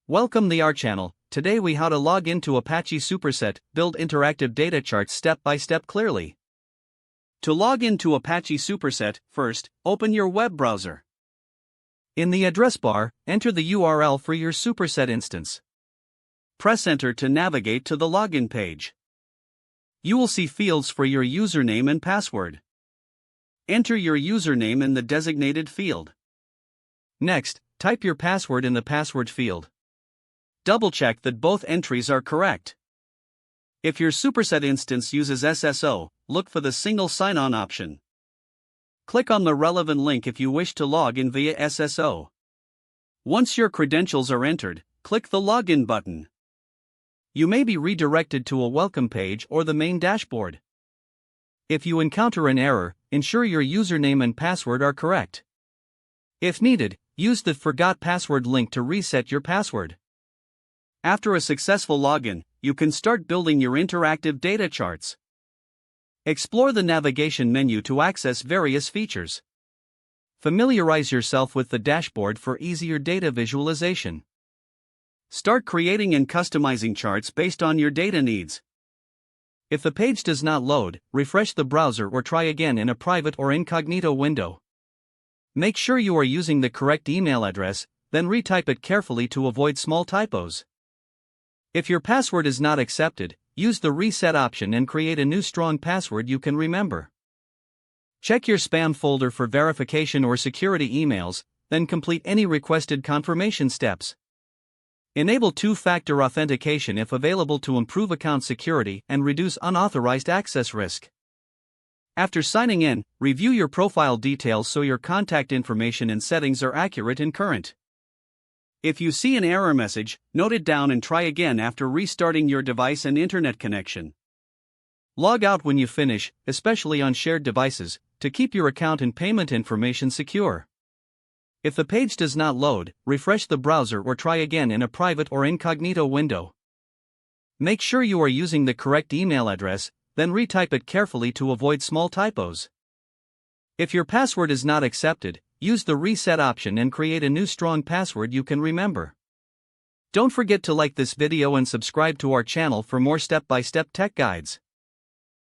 Welcome to our channel. Today we how to log into Apache Superset, build interactive data charts step by step clearly. To log into Apache Superset, first, open your web browser. In the address bar, enter the URL for your Superset instance. Press enter to navigate to the login page. You will see fields for your username and password. Enter your username in the designated field. Next, type your password in the password field. Double-check that both entries are correct. If your Superset instance uses SSO, look for the single sign-on option. Click on the relevant link if you wish to log in via SSO. Once your credentials are entered, click the Login button. You may be redirected to a welcome page or the main dashboard. If you encounter an error, ensure your username and password are correct. If needed, use the Forgot Password link to reset your password. After a successful login, you can start building your interactive data charts. Explore the navigation menu to access various features. Familiarize yourself with the dashboard for easier data visualization. Start creating and customizing charts based on your data needs. If the page does not load, refresh the browser or try again in a private or incognito window. Make sure you are using the correct email address, then retype it carefully to avoid small typos. If your password is not accepted, use the reset option and create a new strong password you can remember. Check your spam folder for verification or security emails, then complete any requested confirmation steps. Enable two-factor authentication if available to improve account security and reduce unauthorized access risk. After signing in, review your profile details so your contact information and settings are accurate and current. If you see an error message, note it down and try again after restarting your device and internet connection. Log out when you finish, especially on shared devices, to keep your account and payment information secure. If the page does not load, refresh the browser or try again in a private or incognito window. Make sure you are using the correct email address, then retype it carefully to avoid small typos. If your password is not accepted, use the reset option and create a new strong password you can remember. Don't forget to like this video and subscribe to our channel for more step-by-step tech guides.